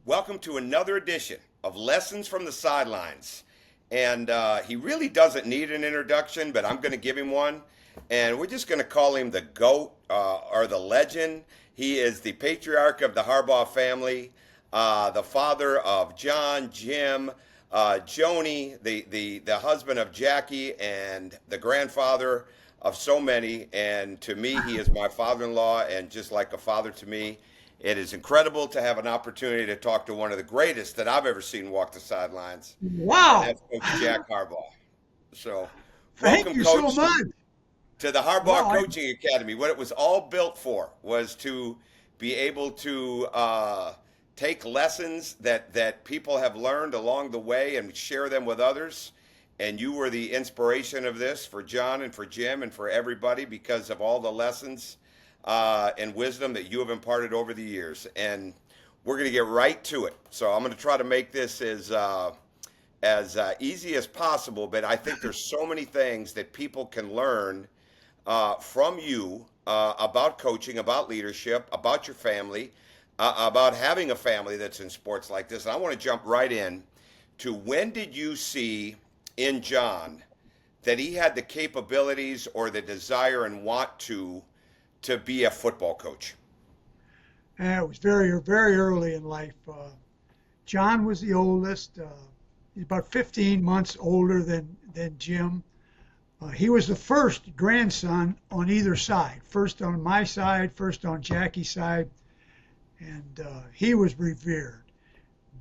Welcome to another edition of Lessons from the Sidelines. And he really doesn't need an introduction, but I'm going to give him one. And we're just going to call him the GOAT or the legend. He is the patriarch of the Harbaugh family, the father of John, Jim, Joni, the husband of Jackie, and the grandfather of so many. And to me, he is my father in law and just like a father to me. It is incredible to have an opportunity to talk to one of the greatest that I've ever seen walk the sidelines, and Wow. that's Coach Jack Harbaugh. So, Thank welcome, you so Coach, much. to the Harbaugh Wow. Coaching Academy. What it was all built for was to be able to take lessons that people have learned along the way and share them with others. And you were the inspiration of this for John and for Jim and for everybody because of all the lessons and wisdom that you have imparted over the years. And we're going to get right to it. So I'm going to try to make this as easy as possible. But I think there's so many things that people can learn from you about coaching, about leadership, about your family, about having a family that's in sports like this. And I want to jump right in to when did you see in John that he had the capabilities or the desire and want to be a football coach? It was very early in life. John was the oldest. He's about 15 months older than Jim. He was the first grandson on either side. First on my side, first on Jackie's side, and he was revered.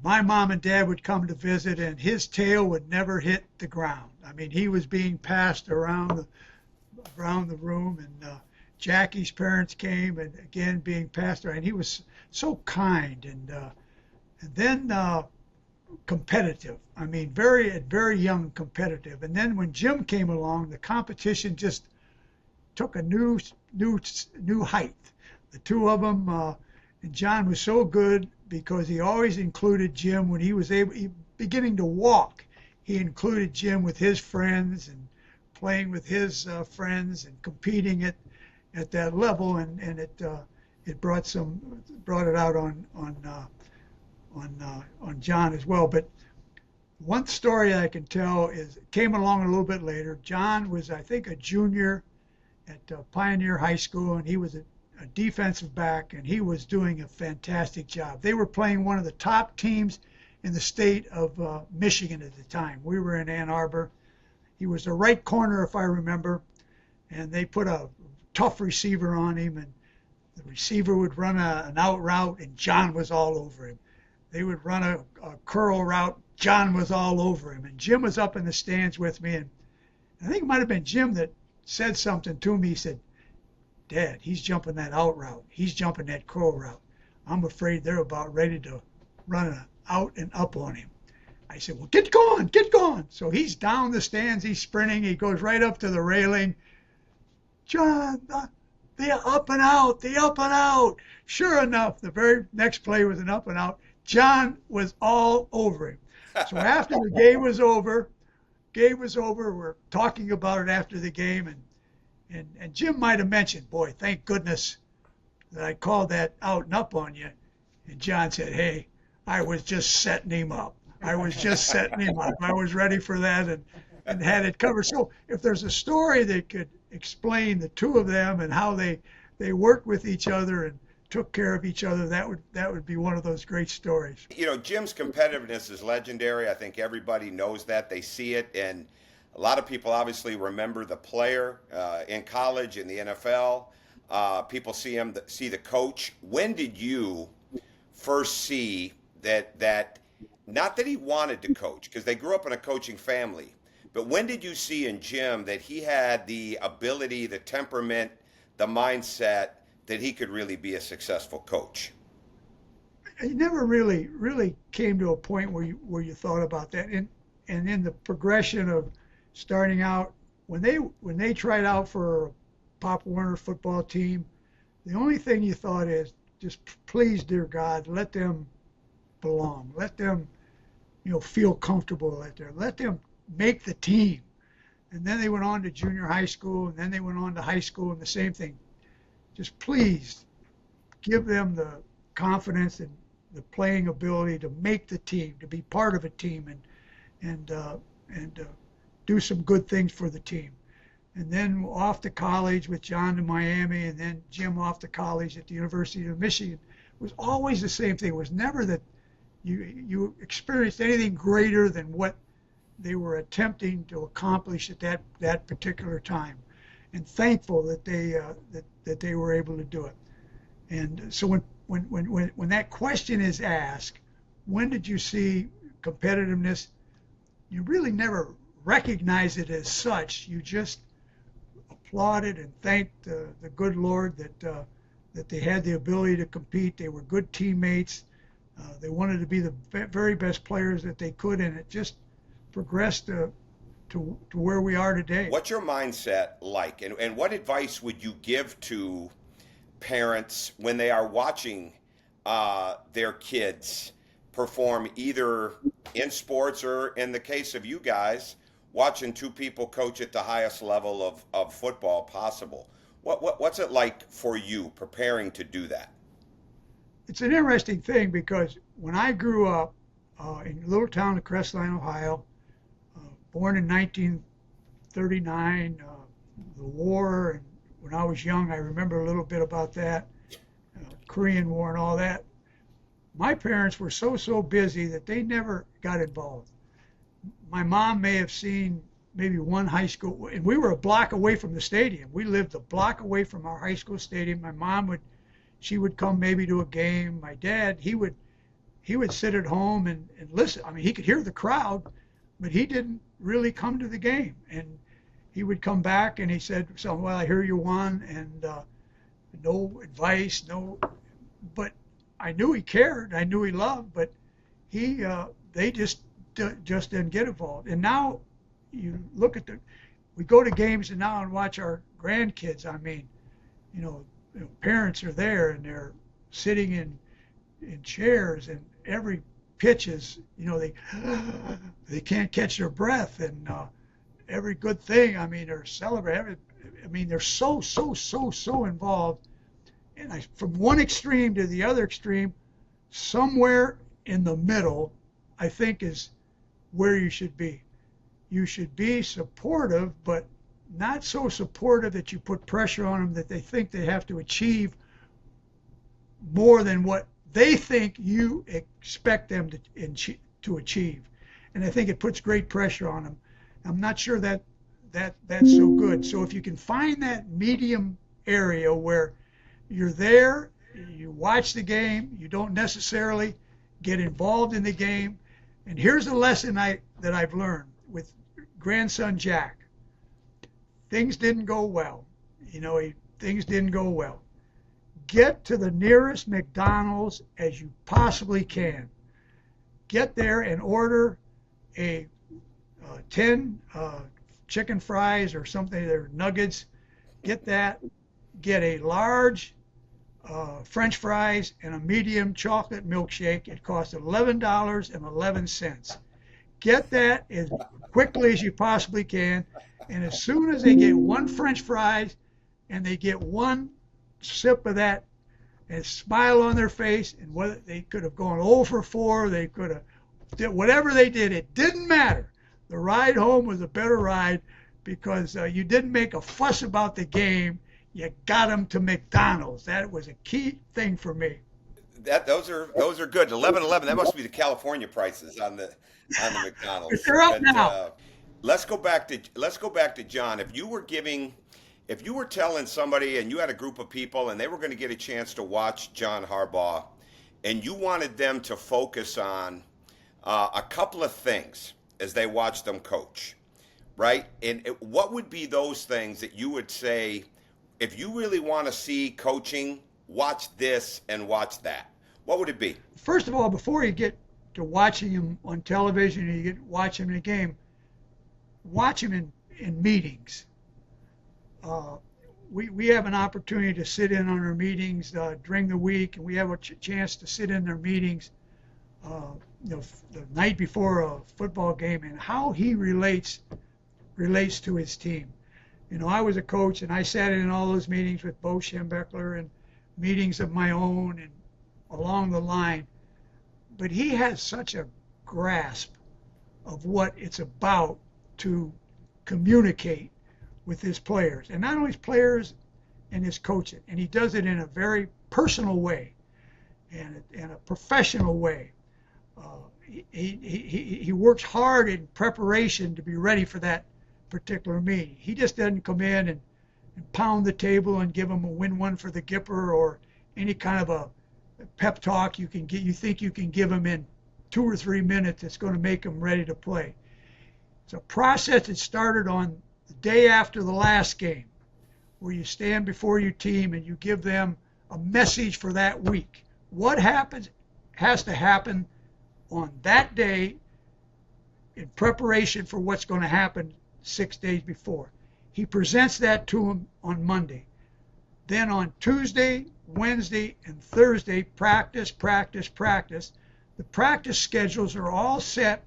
My mom and dad would come to visit, and his tail would never hit the ground. I mean, he was being passed around the room, and Jackie's parents came, and again being passed around. And he was so kind, and then competitive. I mean, very young, competitive. And then when Jim came along, the competition just took a new height. The two of them, and John was so good because he always included Jim when beginning to walk. He included Jim with his friends and playing with his friends and competing at that level, and it brought it out on John as well. But one story I can tell is it came along a little bit later. John was, I think, a junior at Pioneer High School, and he was a defensive back, and he was doing a fantastic job. They were playing one of the top teams in the state of Michigan at the time. We were in Ann Arbor. He was the right corner, if I remember, and they put a tough receiver on him, and the receiver would run an out route, and John was all over him. They would run a curl route. John was all over him, and Jim was up in the stands with me, and I think it might have been Jim that said something to me. He said, "Dad, he's jumping that out route. He's jumping that curl route. I'm afraid they're about ready to run an out and up on him." I said, "Well, get going, get going." So he's down the stands, he's sprinting, he goes right up to the railing. "John, the up and out, the up and out." Sure enough, the very next play was an up and out. John was all over him. So after the game was over, we're talking about it after the game, and Jim might have mentioned, "Boy, thank goodness that I called that out and up on you." And John said, "Hey, I was just setting him up. I was just setting him up. I was ready for that and had it covered." So if there's a story that could explain the two of them and how they worked with each other and took care of each other, that would be one of those great stories. You know, Jim's competitiveness is legendary. I think everybody knows that. They see it. And a lot of people obviously remember the player in college, in the NFL. People see the coach. When did you first see that not that he wanted to coach, because they grew up in a coaching family, but when did you see in Jim that he had the ability, the temperament, the mindset that he could really be a successful coach? It never really came to a point where you thought about that. And in the progression of starting out, when they tried out for a Pop Warner football team, the only thing you thought is, just please, dear God, let them belong. Let them, feel comfortable out there. Let them make the team. And then they went on to junior high school, and then they went on to high school, and the same thing. Just please give them the confidence and the playing ability to make the team, to be part of a team, and do some good things for the team. And then off to college with John to Miami, and then Jim off to college at the University of Michigan. It was always the same thing. It was never that you experienced anything greater than what they were attempting to accomplish at that particular time, and thankful that they were able to do it. And so when that question is asked, when did you see competitiveness? You really never recognize it as such. You just applauded and thanked the good Lord that they had the ability to compete. They were good teammates. They wanted to be the very best players that they could, and it just progressed to where we are today. What's your mindset like, and what advice would you give to parents when they are watching their kids perform, either in sports or, in the case of you guys, watching two people coach at the highest level of football possible? What's it like for you preparing to do that? It's an interesting thing because when I grew up in a little town of Crestline, Ohio, born in 1939, the war, and when I was young, I remember a little bit about that, Korean War and all that. My parents were so busy that they never got involved. My mom may have seen maybe one high school, and we were a block away from the stadium. We lived a block away from our high school stadium. My mom she would come maybe to a game. My dad, he would sit at home and listen. I mean, he could hear the crowd, but he didn't really come to the game. And he would come back and he said, "So, well, I hear you won," and no advice, no. But I knew he cared. I knew he loved. But they just didn't get involved. And now you look at we go to games and now and watch our grandkids. I mean, parents are there and they're sitting in chairs, and every pitch is, they can't catch their breath, and every good thing, I mean, they're celebrating. I mean, they're so involved. And from one extreme to the other extreme, somewhere in the middle, I think is where you should be. You should be supportive, but not so supportive that you put pressure on them that they think they have to achieve more than what they think you expect them to achieve. And I think it puts great pressure on them. I'm not sure that's so good. So if you can find that medium area where you're there, you watch the game, you don't necessarily get involved in the game. And here's a lesson that I've learned with grandson Jack. Things didn't go well. Things didn't go well. Get to the nearest McDonald's as you possibly can. Get there and order a 10 chicken fries or something, they're nuggets. Get that. Get a large French fries and a medium chocolate milkshake. It costs $11.11. Get that as quickly as you possibly can. And as soon as they get one French fries and they get one sip of that, and a smile on their face, and whether they could have gone 0 for 4, they could have did whatever they did, it didn't matter. The ride home was a better ride because you didn't make a fuss about the game. You got them to McDonald's. That was a key thing for me. Those are good. 11.11. That must be the California prices on the McDonald's. They're up now. Let's go back to John. If you were telling somebody and you had a group of people and they were going to get a chance to watch John Harbaugh, and you wanted them to focus on a couple of things as they watch them coach, right? And what would be those things that you would say, if you really want to see coaching, watch this and watch that? What would it be? First of all, before you get to watching him on television and you get to watch him in a game, watch him in meetings. We have an opportunity to sit in on our meetings during the week, and we have a chance to sit in their meetings the night before a football game, and how he relates to his team. I was a coach, and I sat in all those meetings with Bo Schembechler and meetings of my own and along the line. but he has such a grasp of what it's about to communicate with his players, and not only his players and his coaching, and he does it in a very personal way and in a professional way. He works hard in preparation to be ready for that particular meeting. He just doesn't come in and pound the table and give them a win one for the Gipper or any kind of a pep talk you think you can give them in 2 or 3 minutes that's going to make them ready to play. It's a process that started on the day after the last game, where you stand before your team and you give them a message for that week. What happens has to happen on that day in preparation for what's going to happen 6 days before. He presents that to them on Monday. Then on Tuesday, Wednesday, and Thursday, practice, practice, practice. The practice schedules are all set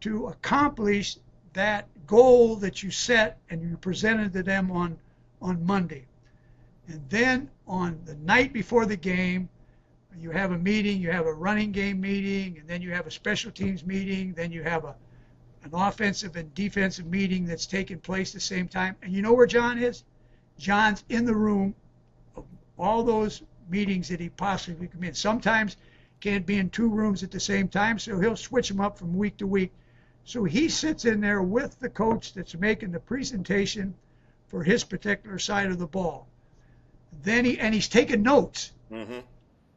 to accomplish that goal that you set and you presented to them on Monday. And then on the night before the game, you have a meeting, you have a running game meeting, and then you have a special teams meeting, then you have an offensive and defensive meeting that's taking place at the same time. And you know where John is? John's in the room of all those meetings that he possibly can be in. Sometimes can't be in 2 rooms at the same time, so he'll switch them up from week to week. So he sits in there with the coach that's making the presentation for his particular side of the ball. Then he's taking notes. Mm-hmm.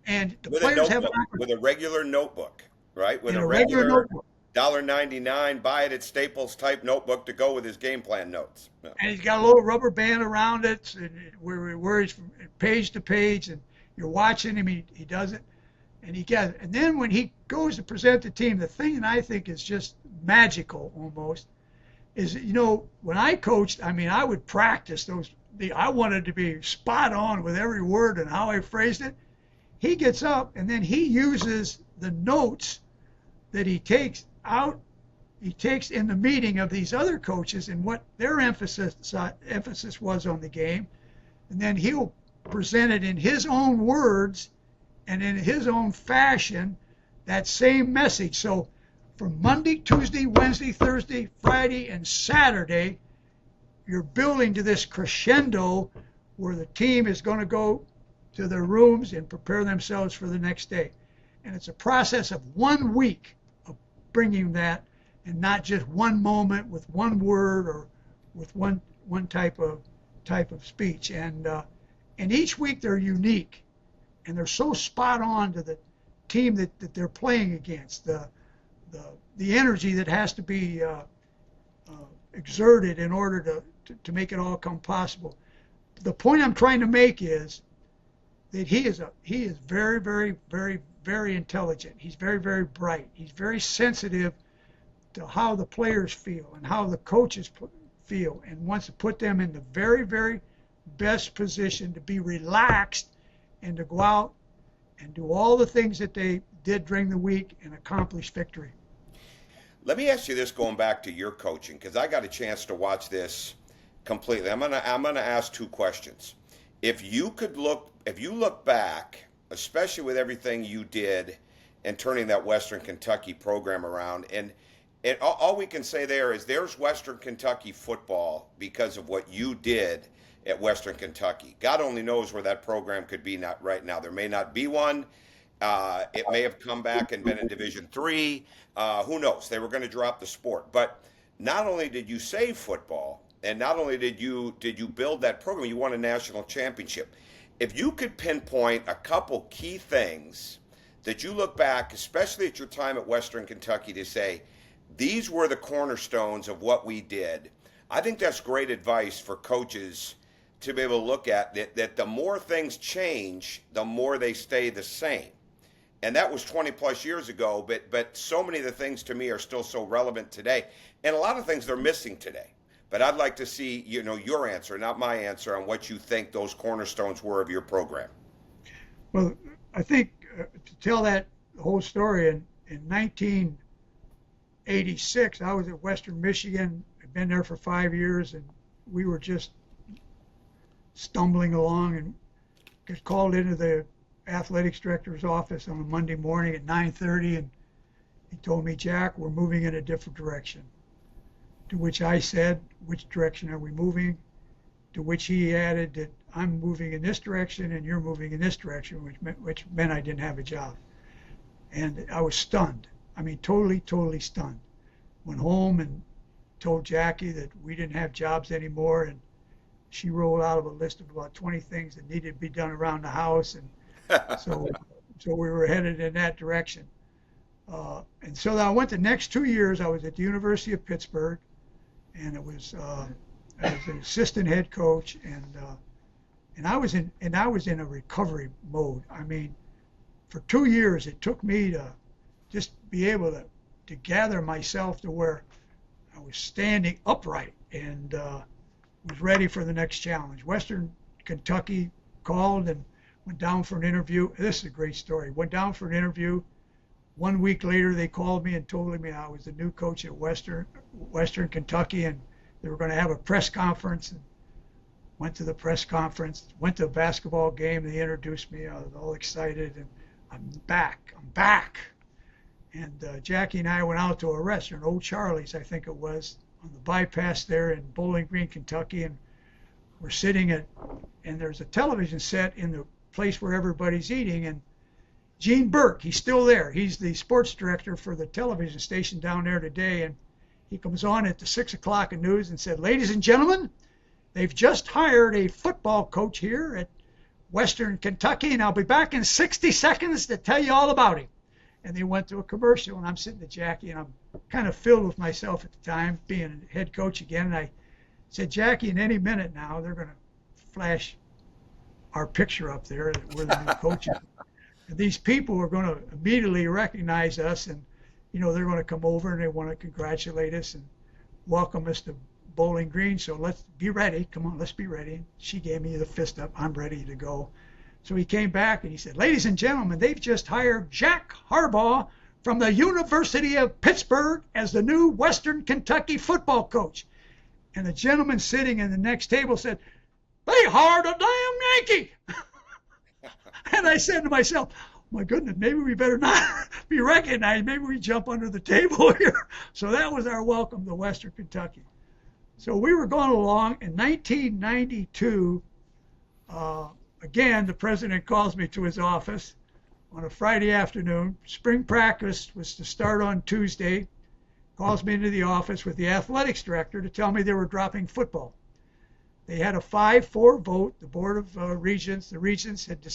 And the With players a have notebook, with a regular notebook, right? With in a a regular regular notebook. $1.99 buy it at Staples type notebook to go with his game plan notes. Yeah. And he's got a little rubber band around it, and where he's from page to page, and you're watching him. He does it, and he gets it. And then when he goes to present the team, the thing that I think is just magical almost is, when I coached, I would practice those. I wanted to be spot on with every word and how I phrased it. He gets up and then he uses the notes that he takes in the meeting of these other coaches and what their emphasis was on the game, and then he'll present it in his own words and in his own fashion, that same message. So from Monday, Tuesday, Wednesday, Thursday, Friday, and Saturday, you're building to this crescendo where the team is going to go to their rooms and prepare themselves for the next day. And it's a process of 1 week of bringing that, and not just one moment with one word or with one type of speech. And each week they're unique, and they're so spot on to the team that they're playing against. The energy that has to be exerted in order to make it all come possible. The point I'm trying to make is that he is very, very, very, very intelligent. He's very, very bright. He's very sensitive to how the players feel and how the coaches feel, and wants to put them in the very, very best position to be relaxed and to go out and do all the things that they did during the week and accomplish victory. Let me ask you this, going back to your coaching, because I got a chance to watch this completely. I'm gonna ask 2 questions. If you look back, especially with everything you did in turning that Western Kentucky program around, and all we can say there's Western Kentucky football because of what you did at Western Kentucky. God only knows where that program could be right now. There may not be one. It may have come back and been in Division III. Who knows? They were going to drop the sport. But not only did you save football, and not only did you build that program, you won a national championship. If you could pinpoint a couple key things that you look back, especially at your time at Western Kentucky, to say, these were the cornerstones of what we did, I think that's great advice for coaches to be able to look at, that the more things change, the more they stay the same. And that was 20 plus years ago, but so many of the things to me are still so relevant today. And a lot of things they're missing today. But I'd like to see, your answer, not my answer, on what you think those cornerstones were of your program. Well, I think to tell that whole story, in 1986, I was at Western Michigan. I'd been there for 5 years, and we were just stumbling along and got called into the athletics director's office on a Monday morning at 9:30, and he told me, Jack, we're moving in a different direction. To which I said, which direction are we moving? To which he added that I'm moving in this direction and you're moving in this direction, which meant I didn't have a job. And I was stunned. I mean, totally stunned. Went home and told Jackie that we didn't have jobs anymore, and she rolled out of a list of about 20 things that needed to be done around the house, and so we were headed in that direction. And so I went the next 2 years. I was at the University of Pittsburgh, and it was I was an assistant head coach, and I was in a recovery mode. I mean, for 2 years it took me to just be able to gather myself to where I was standing upright and was ready for the next challenge. Western Kentucky called and went down for an interview. This is a great story. Went down for an interview. 1 week later, they called me and told me I was the new coach at Western Kentucky, and they were going to have a press conference. And went to the press conference. Went to a basketball game. They introduced me. I was all excited, and I'm back. And Jackie and I went out to a restaurant, Old Charlie's, I think it was, on the bypass there in Bowling Green, Kentucky, and we're sitting and there's a television set in the place where everybody's eating, and Gene Burke, he's still there. He's the sports director for the television station down there today, and he comes on at the 6 o'clock news and said, ladies and gentlemen, they've just hired a football coach here at Western Kentucky, and I'll be back in 60 seconds to tell you all about him. And they went to a commercial, and I'm sitting to Jackie, and I'm kind of filled with myself at the time, being a head coach again. And I said, Jackie, in any minute now, they're going to flash our picture up there that we're the new coaches. And these people are going to immediately recognize us, and, they're going to come over, and they want to congratulate us and welcome us to Bowling Green. So let's be ready. Come on, let's be ready. She gave me the fist up. I'm ready to go. So he came back and he said, ladies and gentlemen, they've just hired Jack Harbaugh from the University of Pittsburgh as the new Western Kentucky football coach. And the gentleman sitting in the next table said, they hired a damn Yankee. And I said to myself, my goodness, maybe we better not be recognized. Maybe we jump under the table here. So that was our welcome to Western Kentucky. So we were going along. In 1992, again, the president calls me to his office on a Friday afternoon. Spring practice was to start on Tuesday. Calls me into the office with the athletics director to tell me they were dropping football. They had a 5-4 vote. The Board of Regents, the Regents had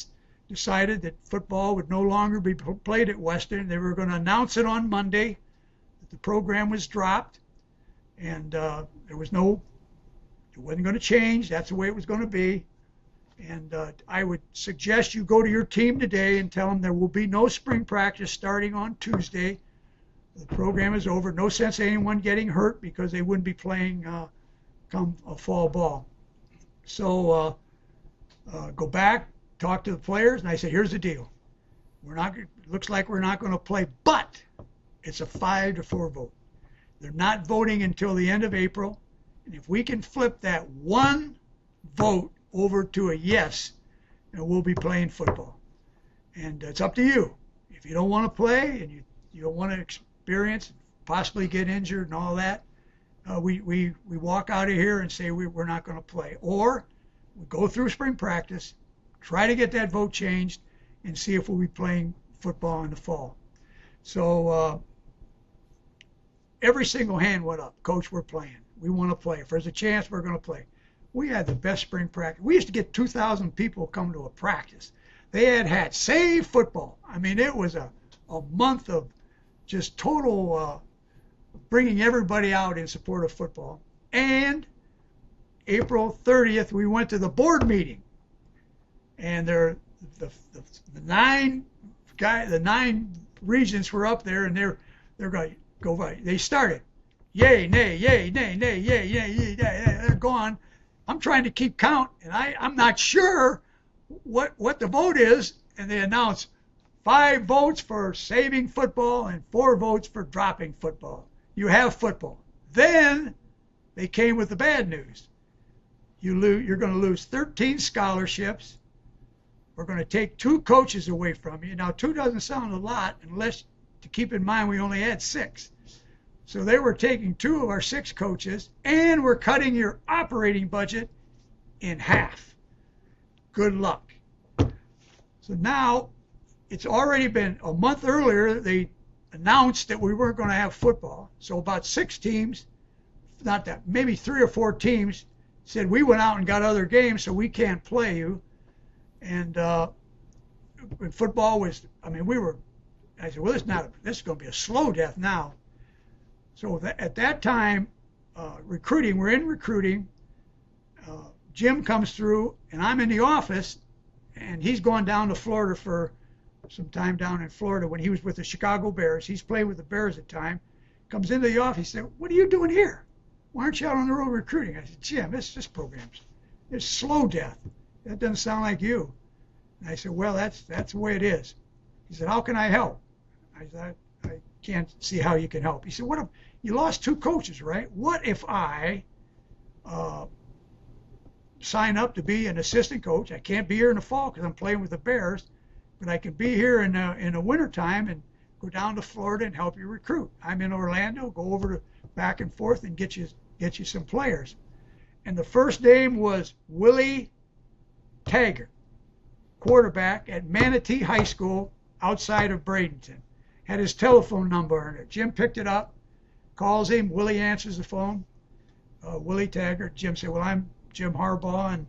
decided that football would no longer be played at Western. They were going to announce it on Monday that the program was dropped, and it wasn't going to change. That's the way it was going to be. And I would suggest you go to your team today and tell them there will be no spring practice starting on Tuesday. The program is over. No sense in anyone getting hurt because they wouldn't be playing come a fall ball. So go back, talk to the players, and I said, here's the deal. Looks like we're not going to play, but it's a 5-4 vote. They're not voting until the end of April. And if we can flip that one vote over to a yes, and we'll be playing football. And it's up to you. If you don't want to play and you don't want to experience, possibly get injured and all that, we walk out of here and say we're not going to play. Or we go through spring practice, try to get that vote changed, and see if we'll be playing football in the fall. So every single hand went up. Coach, we're playing. We want to play. If there's a chance, we're going to play. We had the best spring practice. We used to get 2,000 people come to a practice. They had save football. I mean, it was a month of just total bringing everybody out in support of football. And April 30th, we went to the board meeting. And the 9 regents were up there, and they're going to go right. They started, yay, nay, yay, nay, nay, yay, yay, yay, yay. They're gone. I'm trying to keep count, and I'm not sure what the vote is, and they announce 5 votes for saving football and 4 votes for dropping football. You have football. Then they came with the bad news. You're going to lose 13 scholarships. we're going to take 2 coaches away from you. Now, 2 doesn't sound a lot unless to keep in mind we only had 6. So they were taking 2 of our 6 coaches, and we're cutting your operating budget in half. Good luck. So now it's already been a month earlier, they announced that we weren't going to have football. So about 6 teams, not that, maybe 3 or 4 teams said we went out and got other games, so we can't play you. And when football was, I mean, I said, well, this is going to be a slow death now. So at that time, we're in recruiting. Jim comes through, and I'm in the office, and he's gone down to Florida for some time down in Florida when he was with the Chicago Bears. He's playing with the Bears at the time. Comes into the office, he said, what are you doing here? Why aren't you out on the road recruiting? I said, Jim, this program's, it's slow death. That doesn't sound like you. And I said, well, that's the way it is. He said, how can I help? I said, I can't see how you can help. He said, what if you lost 2 coaches, right? What if I sign up to be an assistant coach? I can't be here in the fall because I'm playing with the Bears, but I can be here in the wintertime and go down to Florida and help you recruit. I'm in Orlando, go over to back and forth and get you some players. And the first name was Willie Taggart, quarterback at Manatee High School outside of Bradenton. Had his telephone number in it. Jim picked it up, calls him. Willie answers the phone. Willie Taggart. Jim said, well, I'm Jim Harbaugh. And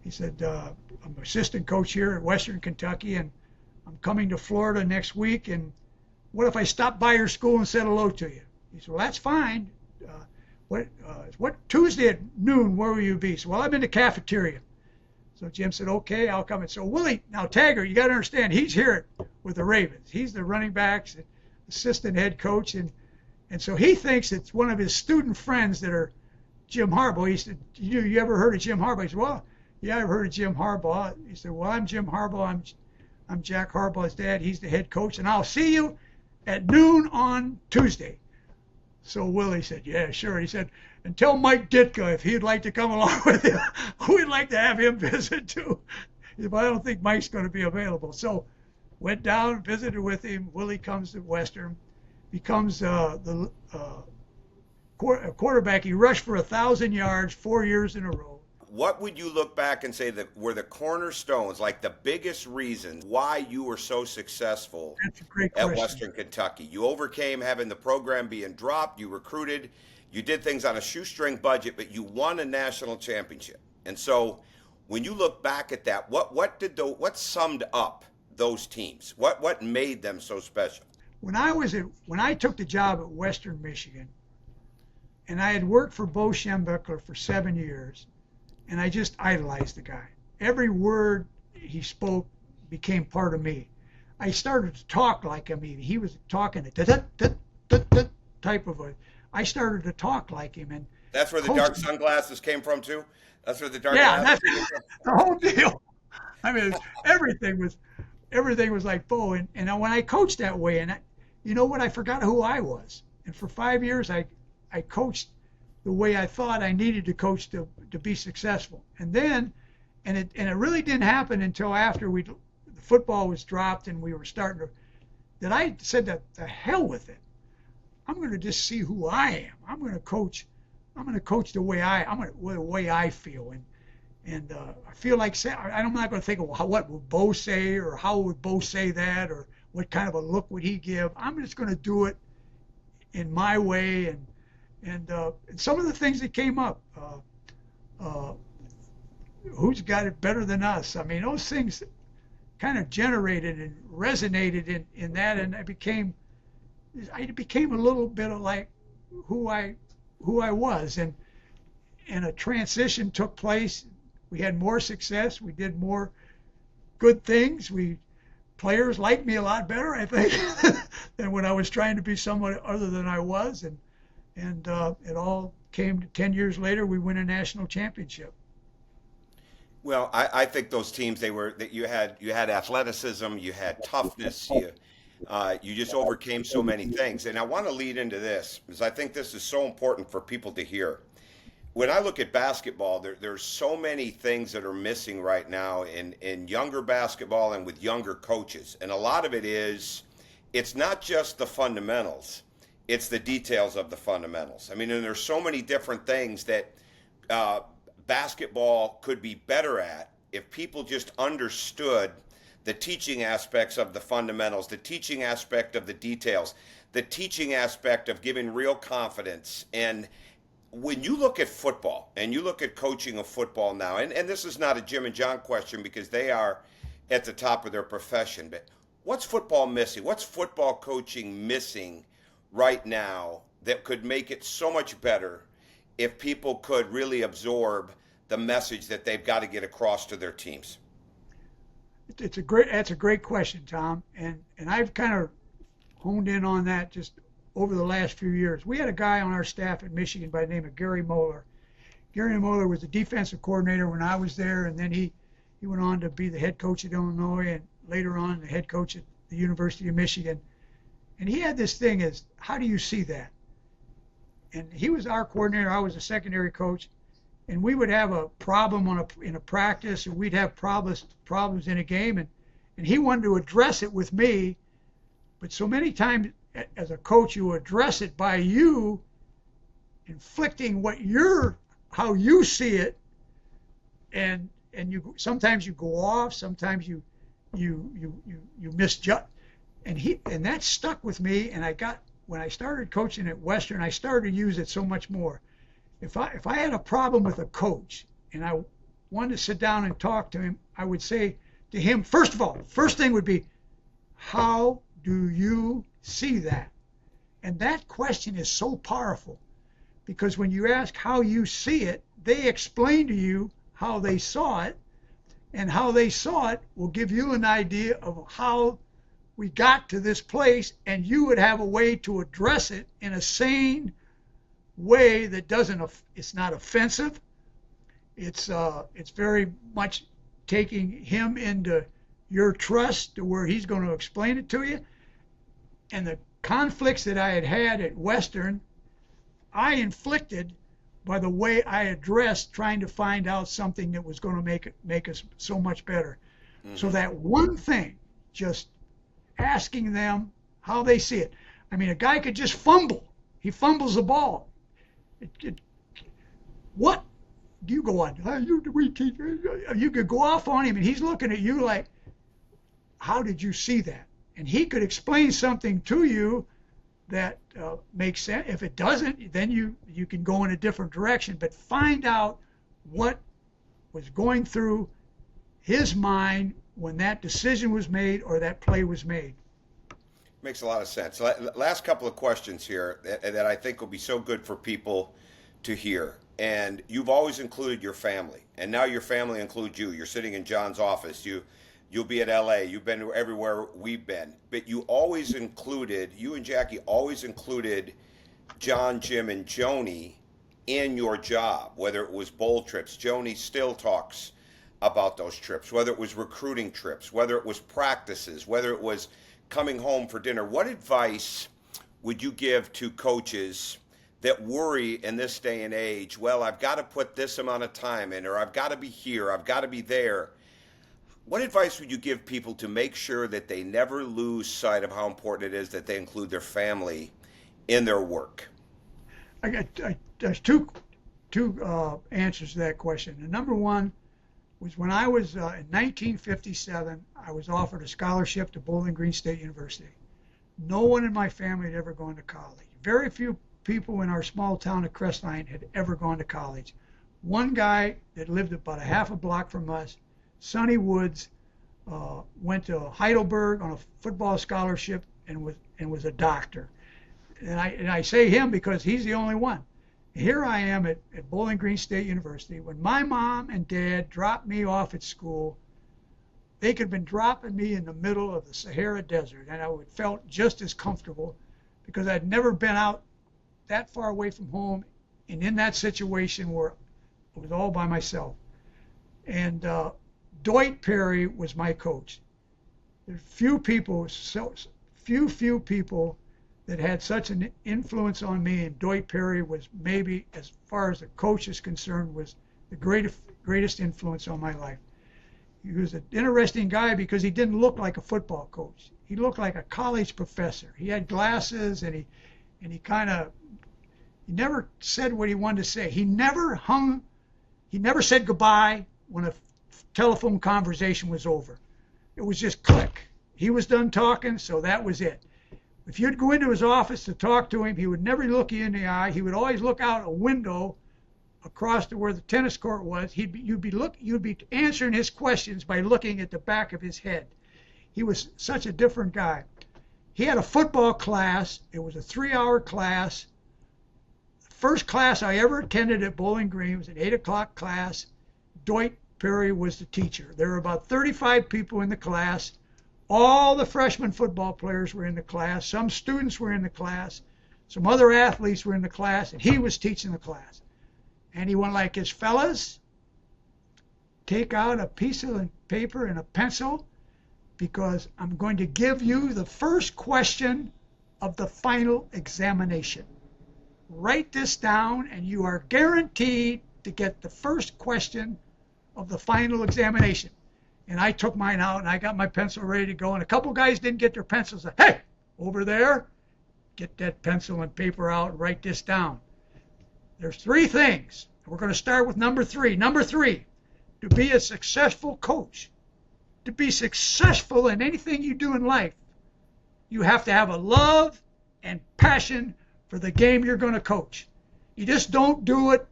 he said, I'm assistant coach here at Western Kentucky, and I'm coming to Florida next week. And what if I stop by your school and said hello to you? He said, well, that's fine. What Tuesday at noon, where will you be? So, well, I'm in the cafeteria. So Jim said, okay, I'll come in. So Willie, now Taggart, you got to understand, he's here with the Ravens. He's the running backs, assistant head coach, and so he thinks it's one of his student friends that are Jim Harbaugh. He said, you ever heard of Jim Harbaugh? He said, well, yeah, I've heard of Jim Harbaugh. He said, well, I'm Jim Harbaugh. I'm Jack Harbaugh's dad. He's the head coach, and I'll see you at noon on Tuesday. So Willie said, yeah, sure. He said, and tell Mike Ditka if he'd like to come along with you. We'd like to have him visit too. He said, but I don't think Mike's going to be available. So went down, visited with him. Willie comes to Western, becomes the quarterback. He rushed for 1,000 yards 4 years in a row. What would you look back and say that were the cornerstones, like the biggest reasons why you were so successful at Western Kentucky? You overcame having the program being dropped, you recruited, you did things on a shoestring budget, but you won a national championship. And so when you look back at that, what summed up those teams? What made them so special? When I took the job at Western Michigan, and I had worked for Bo Schembechler for 7 years, and I just idolized the guy. Every word he spoke became part of me. I started to talk like him. He was talking a type of a. I started to talk like him, and that's where the dark sunglasses came from too. That's where the dark. Yeah, that's the whole deal. I mean, everything was like Bo, and when I coached that way, and you know what? I forgot who I was, and for 5 years I coached the way I thought I needed to coach to be successful. And then, and it really didn't happen until after the football was dropped and we were starting to, that I said that the hell with it. I'm going to just see who I am. I'm going to coach the way the way I feel. And I feel like I'm not going to think of what would Bo say or how would Bo say that or what kind of a look would he give. I'm just going to do it in my way. And some of the things that came up, who's got it better than us? I mean, those things kind of generated and resonated in that, and I became a little bit of like who I was, and a transition took place. We had more success. We did more good things. Players liked me a lot better, I think, than when I was trying to be someone other than I was, and it all came to 10 years later, we win a national championship. Well, I think those teams, that you had athleticism, you had toughness, you just overcame so many things. And I want to lead into this because I think this is so important for people to hear. when I look at basketball, there's so many things that are missing right now in younger basketball and with younger coaches. And a lot of it is, it's not just the fundamentals, it's the details of the fundamentals. I mean, and there's so many different things that uh, basketball could be better at if people just understood the teaching aspects of the fundamentals, the teaching aspect of the details, the teaching aspect of giving real confidence. And when you look at football and you look at coaching of football now, and this is not a Jim and John question because they are at the top of their profession, but what's football missing? What's football coaching missing right now that could make it so much better if people could really absorb the message that they've got to get across to their teams? That's a great question, Tom. And I've kind of honed in on that just over the last few years. We had a guy on our staff at Michigan by the name of Gary Moeller. Gary Moeller was the defensive coordinator when I was there, and then he went on to be the head coach at Illinois and later on the head coach at the University of Michigan. And he had this thing as, how do you see that? And he was our coordinator. I was a secondary coach. And we would have a problem in a practice, or we'd have problems in a game, and he wanted to address it with me. But so many times as a coach, you address it by you inflicting how you see it, and you sometimes you go off, sometimes you misjudge, and that stuck with me. And when I started coaching at Western, I started to use it so much more. If I had a problem with a coach and I wanted to sit down and talk to him, I would say to him, first of all, first thing would be, how do you see that? And that question is so powerful, because when you ask how you see it, they explain to you how they saw it, and how they saw it will give you an idea of how we got to this place, and you would have a way to address it in a sane way that it's not offensive. It's very much taking him into your trust to where he's going to explain it to you. And the conflicts that I had at Western, I inflicted by the way I addressed trying to find out something that was going to make us so much better. Mm-hmm. So that one thing, just asking them how they see it. I mean, a guy could just fumble. He fumbles the ball. What do you go on? You could go off on him, and he's looking at you like, how did you see that? And he could explain something to you that makes sense. If it doesn't, then you can go in a different direction. But find out what was going through his mind when that decision was made or that play was made. Makes a lot of sense. Last couple of questions here that I think will be so good for people to hear. And you've always included your family, and now your family includes you. You're sitting in John's office. You'll be at LA. You've been everywhere we've been. But you and Jackie always included John, Jim, and Joni in your job, whether it was bowl trips. Joni still talks about those trips, whether it was recruiting trips, whether it was practices, whether it was coming home for dinner. What advice would you give to coaches that worry in this day and age, well, I've got to put this amount of time in, or I've got to be here, I've got to be there? What advice would you give people to make sure that they never lose sight of how important it is that they include their family in their work? There's two answers to that question. And number one was when I was in 1957, I was offered a scholarship to Bowling Green State University. No one in my family had ever gone to college. Very few people in our small town of Crestline had ever gone to college. One guy that lived about a half a block from us, Sonny Woods, went to Heidelberg on a football scholarship and was a doctor. And I say him because he's the only one. Here I am at Bowling Green State University. When my mom and dad dropped me off at school, they could have been dropping me in the middle of the Sahara Desert, and I would felt just as comfortable because I'd never been out that far away from home and in that situation where I was all by myself. And Dwight Perry was my coach. There's few people that had such an influence on me, and Dwight Perry was maybe, as far as the coach is concerned, was the greatest influence on my life. He was an interesting guy because he didn't look like a football coach. He looked like a college professor. He had glasses, and he never said what he wanted to say. He never said goodbye when a telephone conversation was over. It was just click. He was done talking, so that was it. If you'd go into his office to talk to him, he would never look you in the eye. He would always look out a window across to where the tennis court was. You'd be answering his questions by looking at the back of his head. He was such a different guy. He had a football class. It was a 3-hour class. The first class I ever attended at Bowling Green was an 8 o'clock class. Dwight Perry was the teacher. There were about 35 people in the class. All the freshman football players were in the class. Some students were in the class. Some other athletes were in the class, and he was teaching the class. And he went like this, fellas, take out a piece of paper and a pencil, because I'm going to give you the first question of the final examination. Write this down, and you are guaranteed to get the first question of the final examination. And I took mine out, and I got my pencil ready to go, and a couple guys didn't get their pencils. Hey, over there, get that pencil and paper out and write this down. There's 3 things. We're going to start with number 3. Number 3, to be a successful coach, to be successful in anything you do in life, you have to have a love and passion for the game you're going to coach. You just don't do it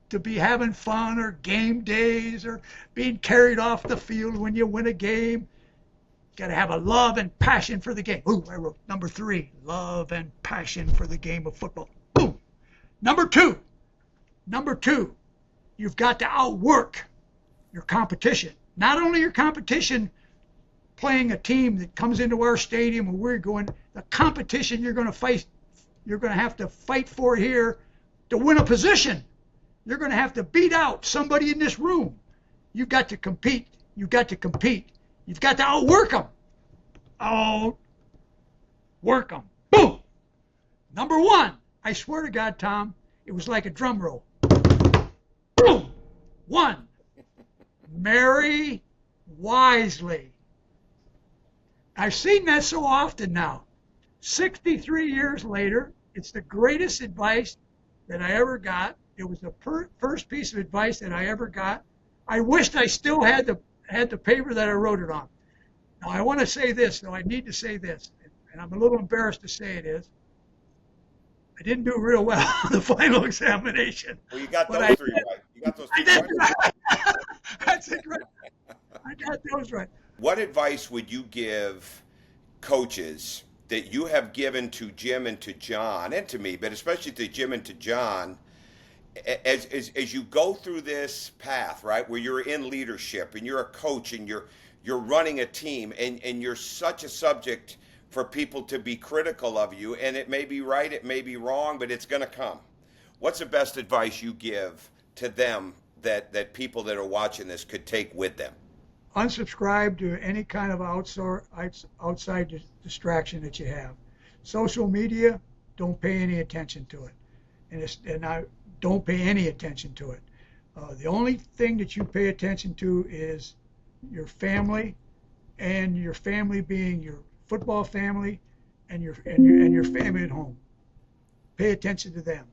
to be having fun or game days or being carried off the field when you win a game. You got to have a love and passion for the game. Ooh, I wrote number 3, love and passion for the game of football. Boom. Number 2, you've got to outwork your competition. Not only your competition playing a team that comes into our stadium where we're going, the competition you're going to have to fight for here to win a position. You're going to have to beat out somebody in this room. You've got to compete. You've got to outwork them. Outwork them. Boom. Number 1, I swear to God, Tom, it was like a drum roll. Boom. 1, marry wisely. I've seen that so often now. 63 years later, it's the greatest advice that I ever got. It was the first piece of advice that I ever got. I wished I still had the paper that I wrote it on. Now, I want to say this, though. I need to say this, and I'm a little embarrassed to say it is. I didn't do real well on the final examination. Well, you got those 3 right. You got those 3 right. That's it, right. I got those right. What advice would you give coaches that you have given to Jim and to John, and to me, but especially to Jim and to John, as you go through this path, right, where you're in leadership and you're a coach and you're running a team, and you're such a subject for people to be critical of you, and it may be right, it may be wrong, but it's going to come. What's the best advice you give to them that people that are watching this could take with them? Unsubscribe to any kind of outside distraction that you have. Social media, don't pay any attention to it. And I don't pay any attention to it. The only thing that you pay attention to is your family, and your family being your football family and your family at home. Pay attention to them.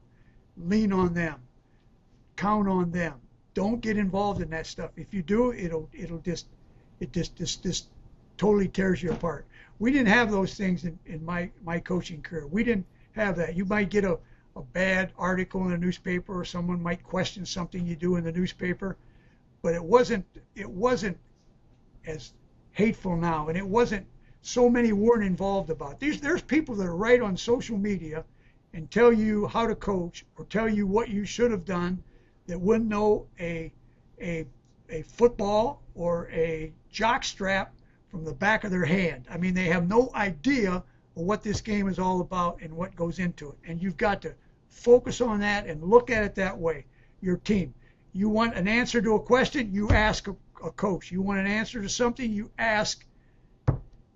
Lean on them. Count on them. Don't get involved in that stuff. If you do, it just totally tears you apart. We didn't have those things in my coaching career. We didn't have that. You might get a bad article in the newspaper, or someone might question something you do in the newspaper, but it wasn't as hateful now, and it wasn't so many weren't involved about. There's people that are right on social media and tell you how to coach or tell you what you should have done that wouldn't know a football or a jock strap from the back of their hand. I mean, they have no idea of what this game is all about and what goes into it. And you've got to focus on that and look at it that way. Your team. You want an answer to a question, you ask a coach. You want an answer to something, you ask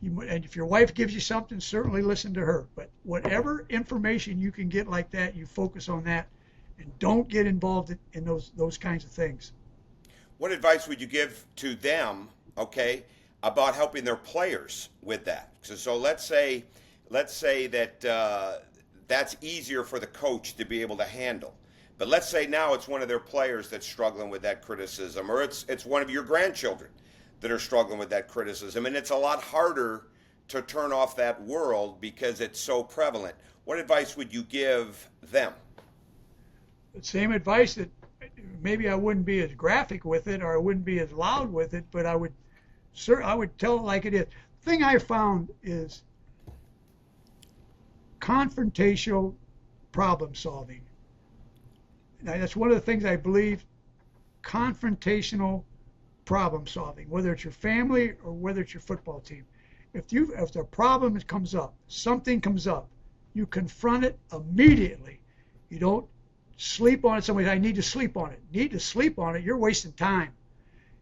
And if your wife gives you something, certainly listen to her. But whatever information you can get like that, you focus on that, and don't get involved in those kinds of things. What advice would you give to them, okay, about helping their players with that? So let's say that that's easier for the coach to be able to handle. But let's say now it's one of their players that's struggling with that criticism, or it's one of your grandchildren that are struggling with that criticism, and it's a lot harder to turn off that world because it's so prevalent. What advice would you give them? The same advice that maybe I wouldn't be as graphic with it, or I wouldn't be as loud with it, but I would tell it like it is. The thing I found is confrontational problem solving. Now, that's one of the things I believe, confrontational problem solving, whether it's your family or whether it's your football team. If the problem comes up, something comes up, you confront it immediately. You don't sleep on it. Somebody, I need to sleep on it. Need to sleep on it. You're wasting time.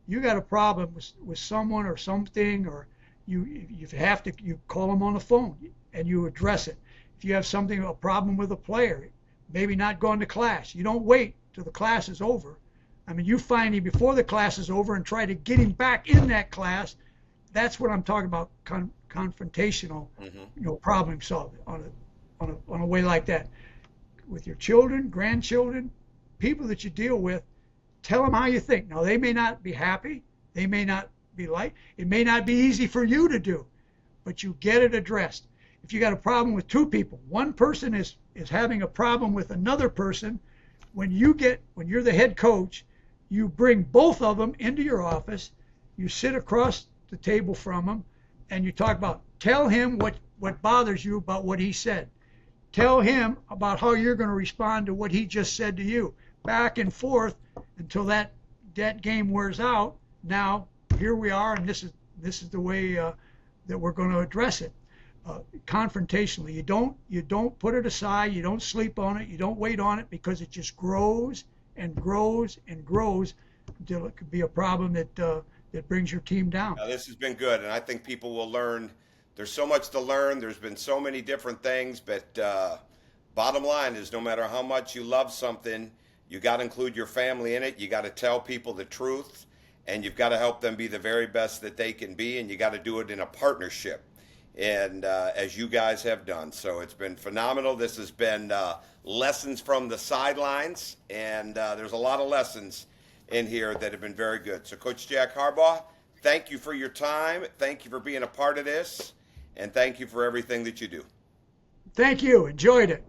You got a problem with someone or something, or you have to, you call them on the phone and you address it. If you have a problem with a player, maybe not going to class, you don't wait till the class is over. I mean, you find him before the class is over and try to get him back in that class. That's what I'm talking about, confrontational, problem solving on a way like that. With your children, grandchildren, people that you deal with, tell them how you think. Now, they may not be happy. They may not be liked. It may not be easy for you to do, but you get it addressed. If you got a problem with two people, one person is having a problem with another person, when you're the head coach, you bring both of them into your office, you sit across the table from them, and you talk about, tell him what bothers you about what he said. Tell him about how you're going to respond to what he just said to you. Back and forth until that game wears out. Now, here we are, and this is the way that we're going to address it. Confrontationally, you don't put it aside, you don't sleep on it, you don't wait on it, because it just grows and grows and grows until it could be a problem that brings your team down. Now, this has been good, and I think people will learn. There's so much to learn. There's been so many different things, but bottom line is, no matter how much you love something, you got to include your family in it. You got to tell people the truth, and you've got to help them be the very best that they can be, and you got to do it in a partnership, and as you guys have done. So it's been phenomenal. This has been lessons from the sidelines, and there's a lot of lessons in here that have been very good. So, Coach Jack Harbaugh, thank you for your time. Thank you for being a part of this, and thank you for everything that you do. Thank you. Enjoyed it.